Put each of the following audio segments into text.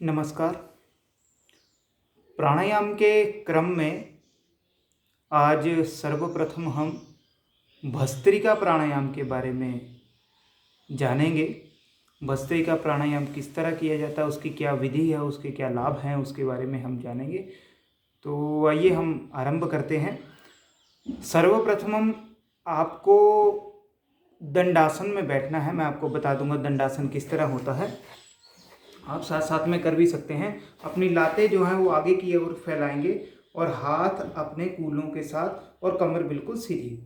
नमस्कार। प्राणायाम के क्रम में आज सर्वप्रथम हम भस्त्रिका प्राणायाम के बारे में जानेंगे। भस्त्रिका प्राणायाम किस तरह किया जाता है, उसकी क्या विधि है, उसके क्या लाभ हैं, उसके बारे में हम जानेंगे। तो आइए हम आरंभ करते हैं। सर्वप्रथम आपको दंडासन में बैठना है। मैं आपको बता दूंगा दंडासन किस तरह होता है। आप साथ साथ में कर भी सकते हैं। अपनी लातें जो हैं वो आगे की ओर फैलाएंगे और हाथ अपने कूल्हों के साथ और कमर बिल्कुल सीधी।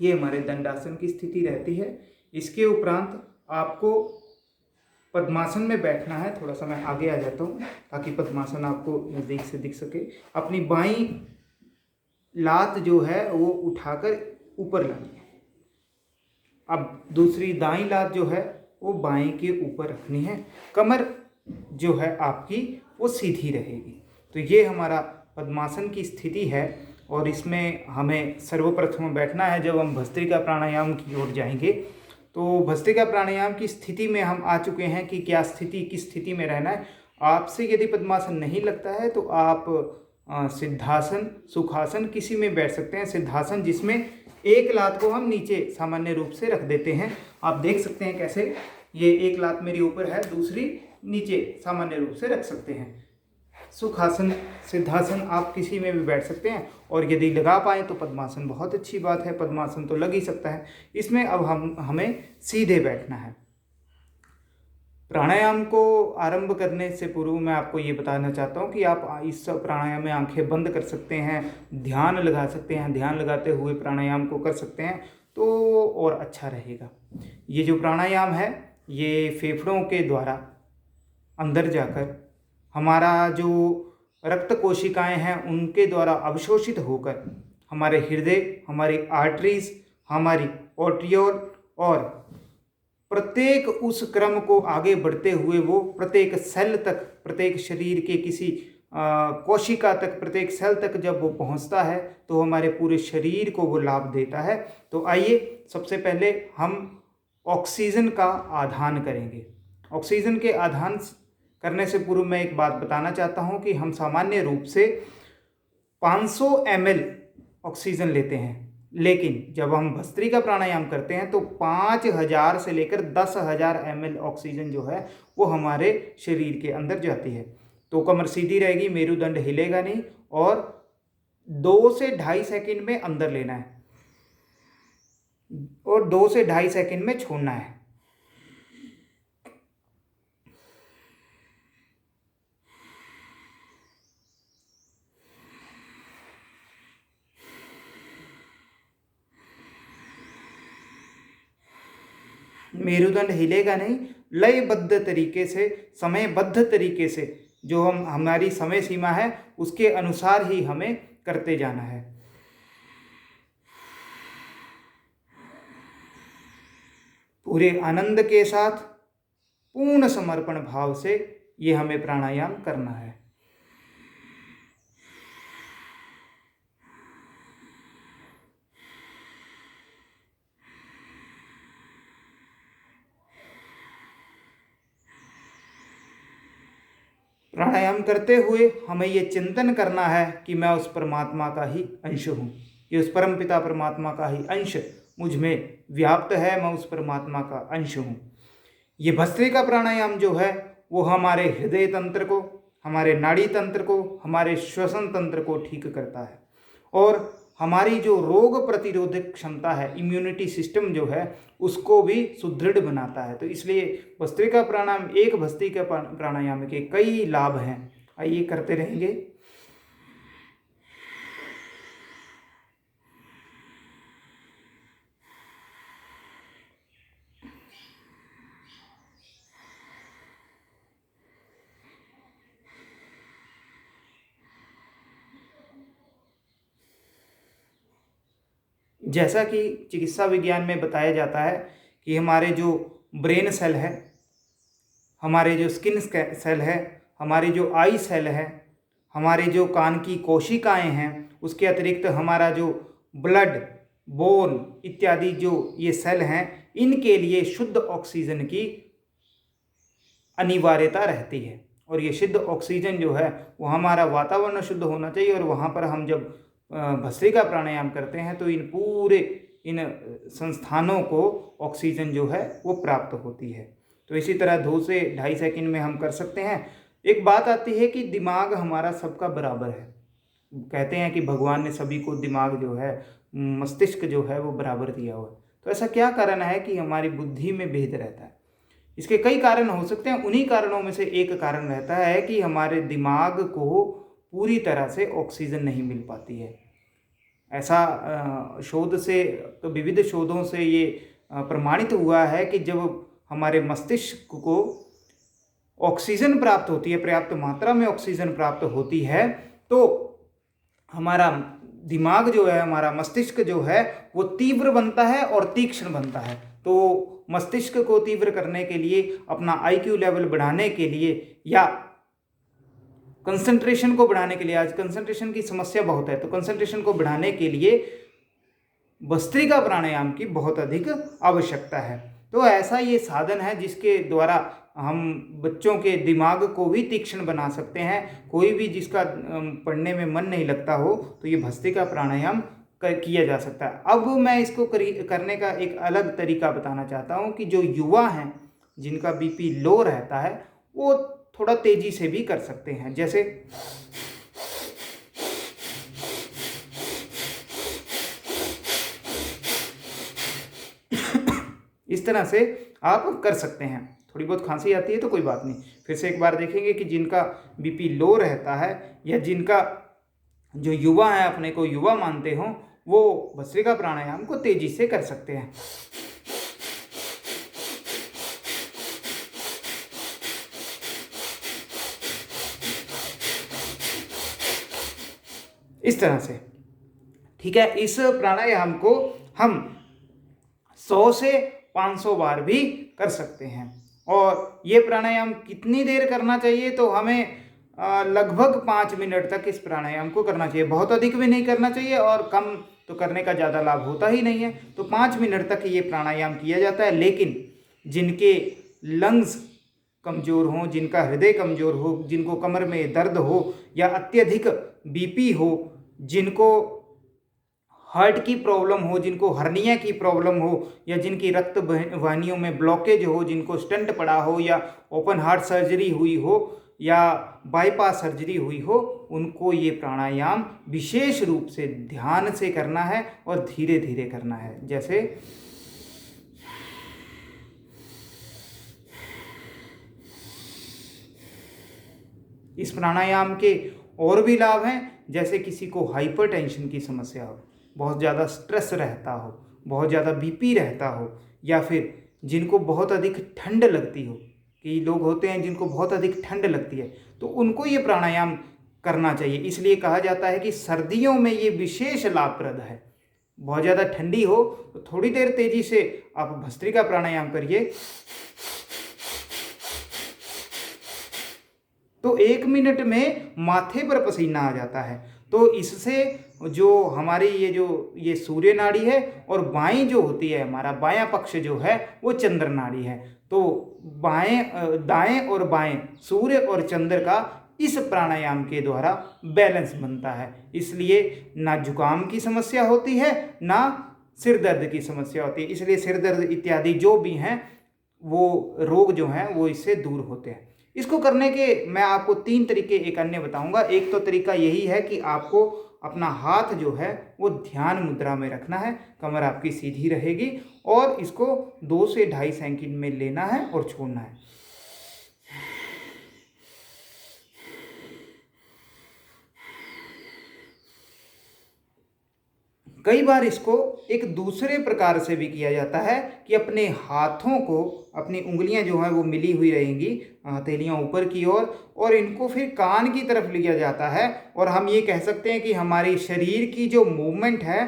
ये हमारे दंडासन की स्थिति रहती है। इसके उपरांत आपको पद्मासन में बैठना है। थोड़ा सा मैं आगे आ जाता हूँ ताकि पद्मासन आपको नज़दीक से दिख सके। अपनी बाईं लात जो है वो उठाकर ऊपर लानी है। अब दूसरी दाईं लात जो है वो बाएं के ऊपर रखनी है। कमर जो है आपकी वो सीधी रहेगी। तो ये हमारा पद्मासन की स्थिति है और इसमें हमें सर्वप्रथम बैठना है। जब हम भस्त्रिका प्राणायाम की ओर जाएंगे तो भस्त्रिका प्राणायाम की स्थिति में हम आ चुके हैं कि क्या स्थिति, किस स्थिति में रहना है। आपसे यदि पद्मासन नहीं लगता है तो आप सिद्धासन, सुखासन किसी में बैठ सकते हैं। सिद्धासन जिसमें एक लात को हम नीचे सामान्य रूप से रख देते हैं। आप देख सकते हैं कैसे, ये एक लात मेरी ऊपर है, दूसरी नीचे सामान्य रूप से रख सकते हैं। सुखासन, सिद्धासन आप किसी में भी बैठ सकते हैं और यदि लगा पाए तो पद्मासन बहुत अच्छी बात है। पद्मासन तो लग ही सकता है। इसमें अब हमें सीधे बैठना है। प्राणायाम को आरंभ करने से पूर्व मैं आपको ये बताना चाहता हूँ कि आप इस प्राणायाम में आंखें बंद कर सकते हैं, ध्यान लगा सकते हैं। ध्यान लगाते हुए प्राणायाम को कर सकते हैं तो और अच्छा रहेगा। ये जो प्राणायाम है ये फेफड़ों के द्वारा अंदर जाकर हमारा जो रक्त कोशिकाएं हैं उनके द्वारा अवशोषित होकर हमारे हृदय, हमारी आर्टरीज, हमारी ओर्टियोल और प्रत्येक उस क्रम को आगे बढ़ते हुए वो प्रत्येक सेल तक, प्रत्येक शरीर के किसी कोशिका तक, प्रत्येक सेल तक जब वो पहुंचता है तो हमारे पूरे शरीर को वो लाभ देता है। तो आइए सबसे पहले हम ऑक्सीजन का आधान करेंगे। ऑक्सीजन के आधान करने से पूर्व मैं एक बात बताना चाहता हूं कि हम सामान्य रूप से 500 ml ऑक्सीजन लेते हैं, लेकिन जब हम भस्त्रिका प्राणायाम करते हैं तो 5000 से लेकर 10,000 ml ऑक्सीजन जो है वो हमारे शरीर के अंदर जाती है। तो कमर सीधी रहेगी, मेरुदंड हिलेगा नहीं और 2 से 2.5 सेकंड में अंदर लेना है और 2 से 2.5 सेकंड में छोड़ना है। मेरुदंड हिलेगा नहीं। लयबद्ध तरीके से, समयबद्ध तरीके से जो हमारी समय सीमा है उसके अनुसार ही हमें करते जाना है। पूरे आनंद के साथ, पूर्ण समर्पण भाव से ये हमें प्राणायाम करना है। प्राणायाम करते हुए हमें ये चिंतन करना है कि मैं उस परमात्मा का ही अंश हूँ। ये उस परमपिता परमात्मा का ही अंश मुझ में व्याप्त है। मैं उस परमात्मा का अंश हूँ। ये भस्त्रिका प्राणायाम जो है वो हमारे हृदय तंत्र को, हमारे नाड़ी तंत्र को, हमारे श्वसन तंत्र को ठीक करता है और हमारी जो रोग प्रतिरोधक क्षमता है, इम्यूनिटी सिस्टम जो है उसको भी सुदृढ़ बनाता है। तो इसलिए भस्त्रिका प्राणायाम, एक भस्त्रिका प्राणायाम के कई लाभ हैं। आइए करते रहेंगे। जैसा कि चिकित्सा विज्ञान में बताया जाता है कि हमारे जो ब्रेन सेल है, हमारे जो स्किन सेल है, हमारी जो आई सेल है, हमारे जो कान की कोशिकाएं हैं, उसके अतिरिक्त हमारा जो ब्लड, बोन इत्यादि जो ये सेल हैं, इनके लिए शुद्ध ऑक्सीजन की अनिवार्यता रहती है। और ये शुद्ध ऑक्सीजन जो है वो हमारा वातावरण शुद्ध होना चाहिए। और वहाँ पर हम जब भस्त्रिका प्राणायाम करते हैं तो इन संस्थानों को ऑक्सीजन जो है वो प्राप्त होती है। तो इसी तरह 2 से 2.5 सेकंड में हम कर सकते हैं। एक बात आती है कि दिमाग हमारा सबका बराबर है। कहते हैं कि भगवान ने सभी को दिमाग जो है, मस्तिष्क जो है वो बराबर दिया हुआ है। तो ऐसा क्या कारण है कि हमारी बुद्धि में भेद रहता है? इसके कई कारण हो सकते हैं। उन्हीं कारणों में से एक कारण रहता है कि हमारे दिमाग को पूरी तरह से ऑक्सीजन नहीं मिल पाती है। ऐसा शोध से, तो विविध शोधों से ये प्रमाणित हुआ है कि जब हमारे मस्तिष्क को ऑक्सीजन प्राप्त होती है, पर्याप्त मात्रा में ऑक्सीजन प्राप्त होती है, तो हमारा दिमाग जो है, हमारा मस्तिष्क जो है वो तीव्र बनता है और तीक्ष्ण बनता है। तो मस्तिष्क को तीव्र करने के लिए, अपना IQ लेवल बढ़ाने के लिए या कंसंट्रेशन को बढ़ाने के लिए, आज कंसंट्रेशन की समस्या बहुत है, तो कंसंट्रेशन को बढ़ाने के लिए भस्त्रिका प्राणायाम की बहुत अधिक आवश्यकता है। तो ऐसा ये साधन है जिसके द्वारा हम बच्चों के दिमाग को भी तीक्ष्ण बना सकते हैं। कोई भी जिसका पढ़ने में मन नहीं लगता हो तो ये भस्त्रिका प्राणायाम किया जा सकता है। अब मैं इसको करने का एक अलग तरीका बताना चाहता हूँ कि जो युवा हैं, जिनका BP लो रहता है, वो थोड़ा तेजी से भी कर सकते हैं। जैसे इस तरह से आप कर सकते हैं। थोड़ी बहुत खांसी आती है तो कोई बात नहीं। फिर से एक बार देखेंगे कि जिनका BP लो रहता है या जिनका जो युवा है, अपने को युवा मानते हो, वो भस्त्रिका प्राणायाम को तेजी से कर सकते हैं। इस तरह से, ठीक है। इस प्राणायाम को हम 100 से 500 बार भी कर सकते हैं। और ये प्राणायाम कितनी देर करना चाहिए? तो हमें लगभग 5 मिनट तक इस प्राणायाम को करना चाहिए। बहुत अधिक भी नहीं करना चाहिए और कम तो करने का ज़्यादा लाभ होता ही नहीं है। तो 5 मिनट तक ये प्राणायाम किया जाता है। लेकिन जिनके लंग्स कमज़ोर हों, जिनका हृदय कमज़ोर हो, जिनको कमर में दर्द हो या अत्यधिक BP हो, जिनको हार्ट की प्रॉब्लम हो, जिनको हर्निया की प्रॉब्लम हो, या जिनकी रक्त वाहिनियों में ब्लॉकेज हो, जिनको स्टंट पड़ा हो या ओपन हार्ट सर्जरी हुई हो या बाईपास सर्जरी हुई हो, उनको ये प्राणायाम विशेष रूप से ध्यान से करना है और धीरे धीरे करना है। जैसे इस प्राणायाम के और भी लाभ हैं। जैसे किसी को हाइपरटेंशन की समस्या हो, बहुत ज़्यादा स्ट्रेस रहता हो, बहुत ज़्यादा BP रहता हो, या फिर जिनको बहुत अधिक ठंड लगती हो, कई लोग होते हैं जिनको बहुत अधिक ठंड लगती है, तो उनको ये प्राणायाम करना चाहिए। इसलिए कहा जाता है कि सर्दियों में ये विशेष लाभप्रद है। बहुत ज़्यादा ठंडी हो तो थोड़ी देर तेजी से आप भस्त्रिका प्राणायाम करिए, तो 1 मिनट में माथे पर पसीना आ जाता है। तो इससे जो हमारी ये सूर्य नाड़ी है, और बाएं जो होती है, हमारा बायां पक्ष जो है वो चंद्र नाड़ी है। तो दाएं और बाएं, सूर्य और चंद्र का इस प्राणायाम के द्वारा बैलेंस बनता है। इसलिए ना जुकाम की समस्या होती है, ना सिर दर्द की समस्या होती है। इसलिए सिर दर्द इत्यादि जो भी हैं, वो रोग जो हैं वो इससे दूर होते हैं। इसको करने के मैं आपको 3 तरीके एक अन्य बताऊंगा। एक तो तरीका यही है कि आपको अपना हाथ जो है वो ध्यान मुद्रा में रखना है, कमर आपकी सीधी रहेगी, और इसको 2 से 2.5 सेकंड में लेना है और छोड़ना है। कई बार इसको एक दूसरे प्रकार से भी किया जाता है कि अपने हाथों को, अपनी उंगलियां जो हैं वो मिली हुई रहेंगी, हथेलियां ऊपर की ओर, और इनको फिर कान की तरफ लिया जाता है, और हम ये कह सकते हैं कि हमारी शरीर की जो मूवमेंट है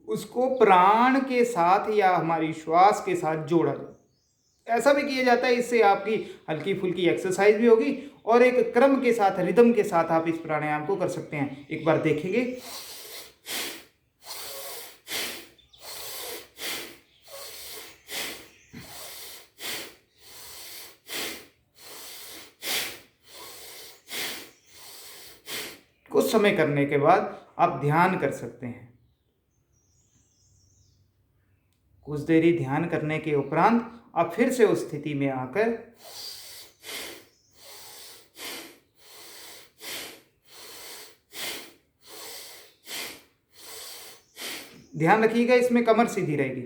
उसको प्राण के साथ या हमारी श्वास के साथ जोड़ा जाए। ऐसा भी किया जाता है। इससे आपकी हल्की फुल्की एक्सरसाइज भी होगी और एक क्रम के साथ, रिदम के साथ आप इस प्राणायाम को कर सकते हैं। एक बार देखेंगे। उस समय करने के बाद आप ध्यान कर सकते हैं। कुछ देरी ध्यान करने के उपरांत आप फिर से उस स्थिति में आकर ध्यान रखिएगा, इसमें कमर सीधी रहेगी।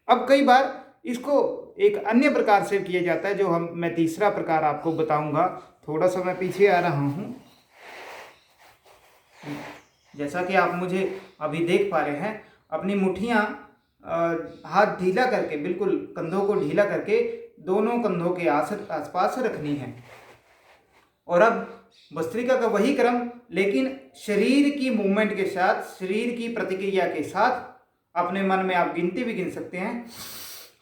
अब कई बार इसको एक अन्य प्रकार से किया जाता है, जो मैं तीसरा प्रकार आपको बताऊंगा। थोड़ा सा मैं पीछे आ रहा हूं। जैसा कि आप मुझे अभी देख पा रहे हैं, अपनी मुट्ठियां हाथ ढीला करके, बिल्कुल कंधों को ढीला करके दोनों कंधों के आसपास रखनी है। और अब भस्त्रिका का वही क्रम, लेकिन शरीर की मूवमेंट के साथ, शरीर की प्रतिक्रिया के साथ। अपने मन में आप गिनती भी गिन सकते हैं।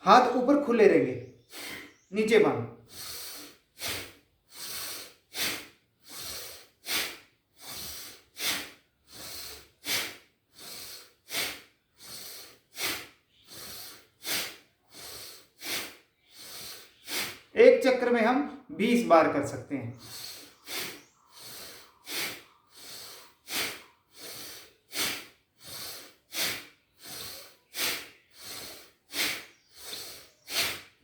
हाथ ऊपर खुले रहेंगे, नीचे बांध। एक चक्र में हम 20 बार कर सकते हैं।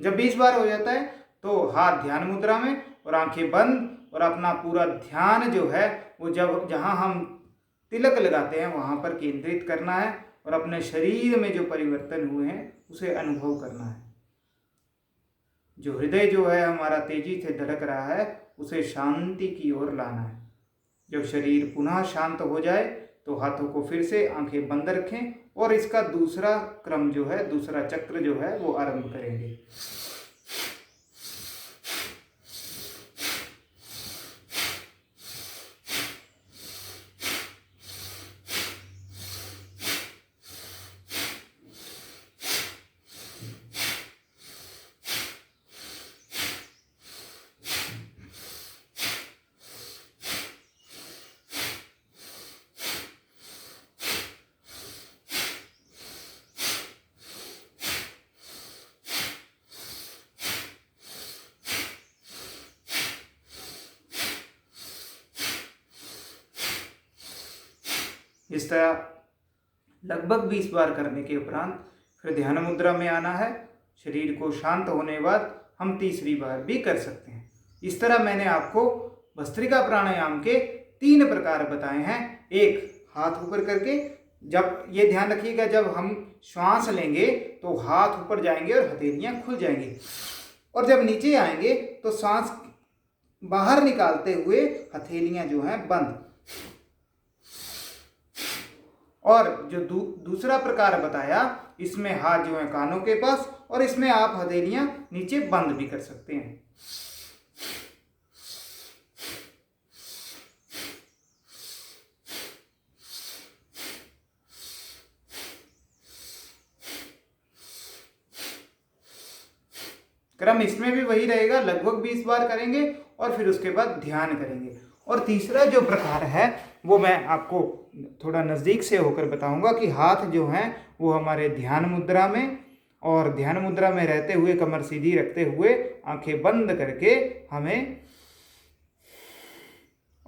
जब 20 बार हो जाता है तो हाथ ध्यान मुद्रा में और आंखें बंद, और अपना पूरा ध्यान जो है वो जहां हम तिलक लगाते हैं वहां पर केंद्रित करना है, और अपने शरीर में जो परिवर्तन हुए हैं उसे अनुभव करना है। जो हृदय जो है हमारा तेजी से धड़क रहा है, उसे शांति की ओर लाना है। जब शरीर पुनः शांत हो जाए तो हाथों को फिर से आंखें बंद रखें, और इसका दूसरा क्रम जो है, दूसरा चक्र जो है वो आरंभ करेंगे। इस तरह लगभग 20 बार करने के उपरांत फिर ध्यान मुद्रा में आना है। शरीर को शांत होने बाद हम तीसरी बार भी कर सकते हैं। इस तरह मैंने आपको भस्त्रिका प्राणायाम के 3 प्रकार बताए हैं। एक, हाथ ऊपर करके, जब ये ध्यान रखिएगा, जब हम श्वास लेंगे तो हाथ ऊपर जाएंगे और हथेलियां खुल जाएंगी, और जब नीचे आएंगे तो सांस बाहर निकालते हुए हथेलियां जो हैं बंद। और जो दूसरा प्रकार बताया, इसमें हाथ जो है कानों के पास, और इसमें आप हथेलियां नीचे बंद भी कर सकते हैं। क्रम इसमें भी वही रहेगा, लगभग 20 बार करेंगे और फिर उसके बाद ध्यान करेंगे। और तीसरा जो प्रकार है वो मैं आपको थोड़ा नज़दीक से होकर बताऊंगा कि हाथ जो हैं वो हमारे ध्यान मुद्रा में, और ध्यान मुद्रा में रहते हुए कमर सीधी रखते हुए आंखें बंद करके हमें,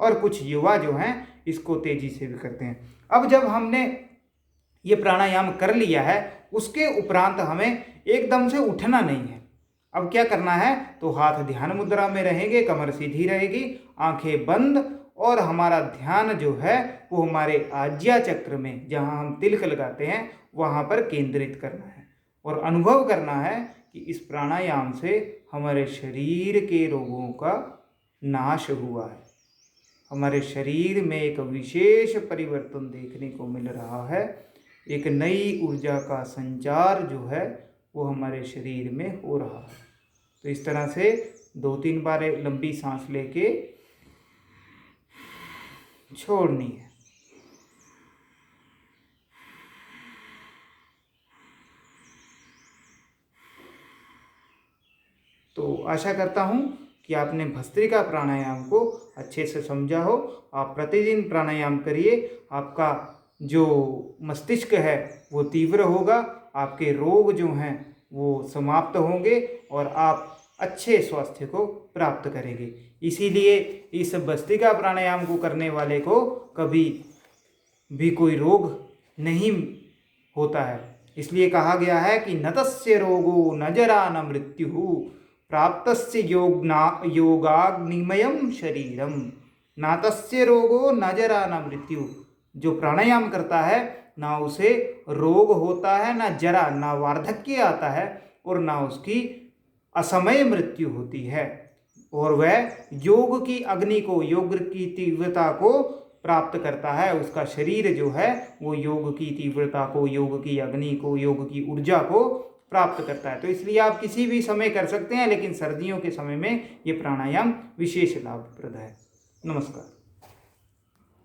और कुछ युवा जो हैं इसको तेजी से भी करते हैं। अब जब हमने ये प्राणायाम कर लिया है, उसके उपरांत हमें एकदम से उठना नहीं है। अब क्या करना है, तो हाथ ध्यान मुद्रा में रहेंगे, कमर सीधी रहेगी, आंखें बंद, और हमारा ध्यान जो है वो हमारे आज्ञा चक्र में, जहां हम तिलक लगाते हैं, वहां पर केंद्रित करना है, और अनुभव करना है कि इस प्राणायाम से हमारे शरीर के रोगों का नाश हुआ है। हमारे शरीर में एक विशेष परिवर्तन देखने को मिल रहा है। एक नई ऊर्जा का संचार जो है वो हमारे शरीर में हो रहा है। तो इस तरह से 2-3 बार लंबी सांस लेके छोड़नी है। तो आशा करता हूँ कि आपने भस्त्रिका प्राणायाम को अच्छे से समझा हो। आप प्रतिदिन प्राणायाम करिए, आपका जो मस्तिष्क है वो तीव्र होगा, आपके रोग जो हैं वो समाप्त होंगे, और आप अच्छे स्वास्थ्य को प्राप्त करेंगे। इसीलिए इस भस्त्रिका प्राणायाम को करने वाले को कभी भी कोई रोग नहीं होता है। इसलिए कहा गया है कि न तस्य रोगो न जरा न मृत्यु प्राप्तस्य योगाग्निमयम शरीरम। न तस्य रोगो न जरा न मृत्यु, जो प्राणायाम करता है ना उसे रोग होता है, ना जरा, ना वार्धक्य आता है और ना उसकी असमय मृत्यु होती है। और वह योग की अग्नि को, योग की तीव्रता को प्राप्त करता है। उसका शरीर जो है वो योग की तीव्रता को, योग की अग्नि को, योग की ऊर्जा को प्राप्त करता है। तो इसलिए आप किसी भी समय कर सकते हैं, लेकिन सर्दियों के समय में ये प्राणायाम विशेष लाभप्रद है। नमस्कार।